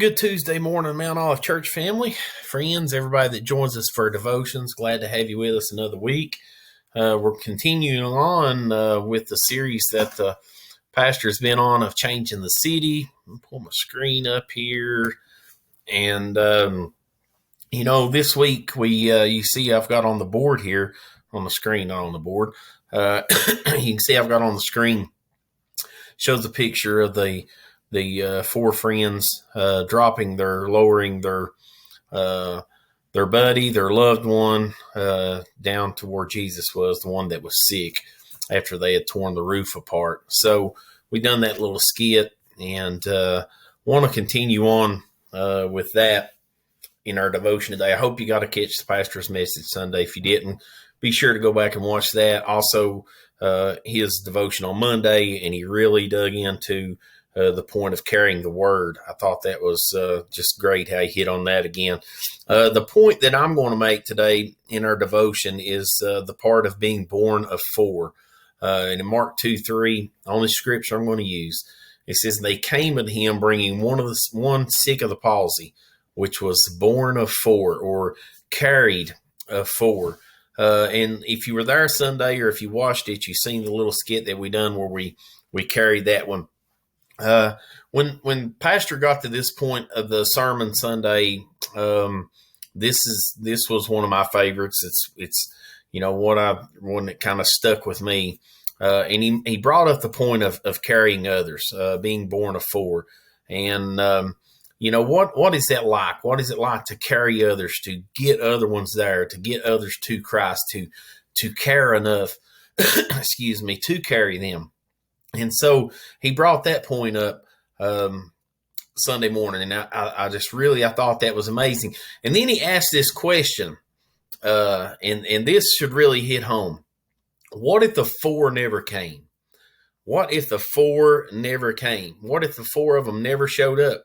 Good Tuesday morning, Mount Olive Church family, friends, everybody that joins us for devotions. Glad to have you with us another week. We're continuing on with the series that the pastor has been on of changing the city. I'll pull my screen up here. And, this week you see I've got on the board here, on the screen, not on the board. You can see I've got on the screen, shows a picture of the four friends lowering their buddy, their loved one, down to where Jesus was, the one that was sick after they had torn the roof apart. So we done that little skit and want to continue on with that in our devotion today. I hope you got to catch the pastor's message Sunday. If you didn't, be sure to go back and watch that. Also, his devotion on Monday, and he really dug into the point of carrying the word. I thought that was just great how he hit on that again. The point that I'm going to make today in our devotion is the part of being born of four. And in Mark 2:3, only scripture I'm going to use, it says, they came unto him bringing one sick of the palsy, which was born of four, or carried of four. And if you were there Sunday, or if you watched it, you've seen the little skit that we done where we carried that one. When Pastor got to this point of the sermon Sunday, this was one of my favorites. It's one that kind of stuck with me. And he brought up the point of carrying others, being born of four. And, what is that like? What is it like to carry others, to get other ones there, to get others to Christ, to care enough, to carry them? And so he brought that point up Sunday morning, and I thought that was amazing. And then he asked this question, and this should really hit home. What if the four never came? What if the four never came? What if the four of them never showed up?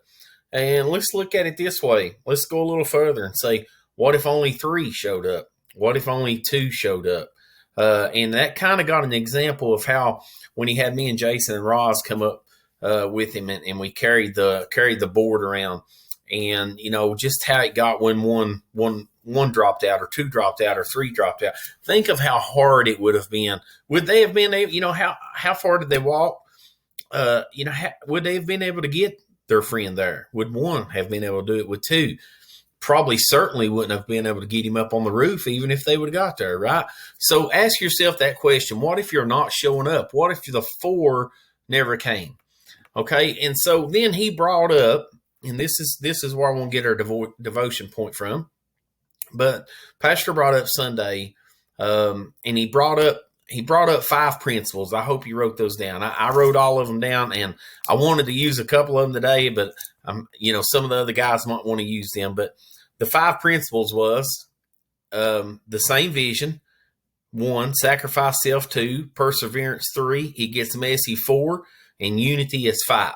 And let's look at it this way. Let's go a little further and say, what if only three showed up? What if only two showed up? And that kind of got an example of how when he had me and Jason and Roz come up with him, and we carried the board around, and just how it got when one dropped out, or two dropped out, or three dropped out. Think of how hard it would have been. Would they have been able? How far did they walk? Would they have been able to get their friend there? Would one have been able to do it with two? Probably certainly wouldn't have been able to get him up on the roof, even if they would have got there, right? So ask yourself that question. What if you're not showing up? What if the four never came? Okay, and so then he brought up, and this is where I want to get our devotion point from, but Pastor brought up Sunday, and he brought up 5 principles. I hope you wrote those down. I wrote all of them down, and I wanted to use a couple of them today, but some of the other guys might want to use them. But the 5 principles was the same vision. 1, sacrifice self. 2, perseverance. 3, it gets messy. 4, and unity is 5.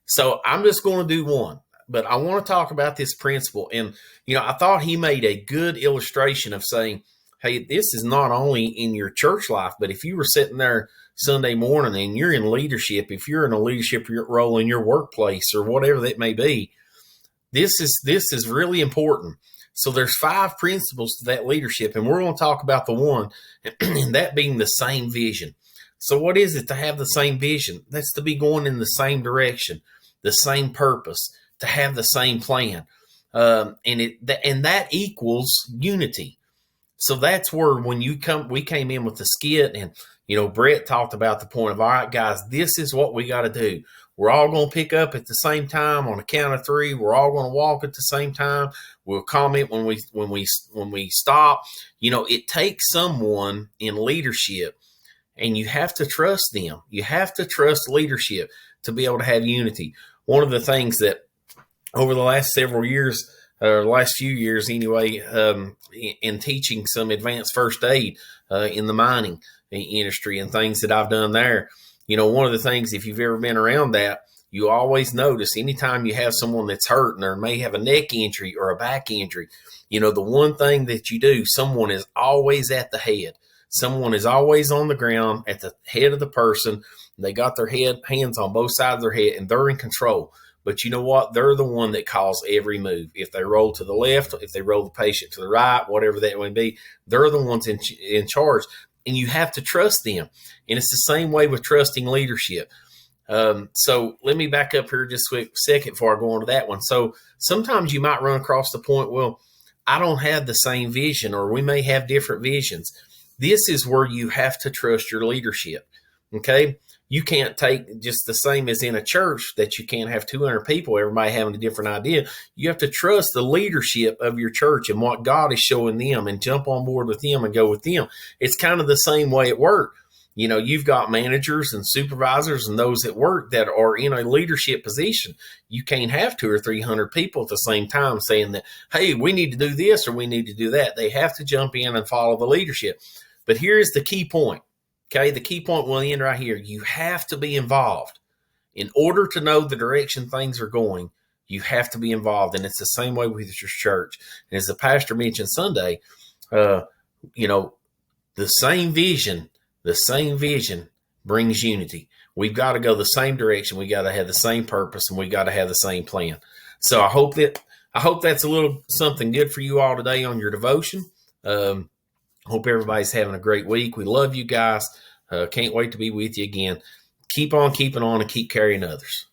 So I'm just going to do 1, but I want to talk about this principle. And, I thought he made a good illustration of saying, hey, this is not only in your church life, but if you were sitting there Sunday morning and you're in leadership, if you're in a leadership role in your workplace or whatever that may be, this is really important. So there's 5 principles to that leadership, and we're going to talk about the 1, and that being the same vision. So what is it to have the same vision? That's to be going in the same direction, the same purpose, to have the same plan, and that equals unity. So that's where we came in with the skit, and Brett talked about the point of, all right, guys, this is what we got to do. We're all going to pick up at the same time on a count of 3. We're all going to walk at the same time. We'll comment when we stop. It takes someone in leadership, and you have to trust them. You have to trust leadership to be able to have unity. One of the things that over the last several years, or last few years anyway, in teaching some advanced first aid in the mining industry and things that I've done there, one of the things, if you've ever been around that, you always notice anytime you have someone that's hurt and or may have a neck injury or a back injury, the one thing that you do, someone is always at the head. Someone is always on the ground at the head of the person. They got their hands on both sides of their head, and they're in control. But you know what? They're the one that calls every move. If they roll to the left, if they roll the patient to the right, whatever that may be, they're the ones in charge. And you have to trust them. And it's the same way with trusting leadership. So let me back up here just a quick second before I go on to that one. So sometimes you might run across the point, well, I don't have the same vision, or we may have different visions. This is where you have to trust your leadership. Okay. You can't take just the same as in a church that you can't have 200 people, everybody having a different idea. You have to trust the leadership of your church and what God is showing them and jump on board with them and go with them. It's kind of the same way at work. You know, you've got managers and supervisors and those at work that are in a leadership position. You can't have 200 or 300 people at the same time saying that, hey, we need to do this or we need to do that. They have to jump in and follow the leadership. But here's the key point. Okay, the key point will end right here. You have to be involved. In order to know the direction things are going, you have to be involved. And it's the same way with your church. And as the pastor mentioned Sunday, you know, the same vision brings unity. We've got to go the same direction. We got to have the same purpose, and we got to have the same plan. So I hope that's a little something good for you all today on your devotion. Hope everybody's having a great week. We love you guys. Can't wait to be with you again. Keep on keeping on and keep carrying others.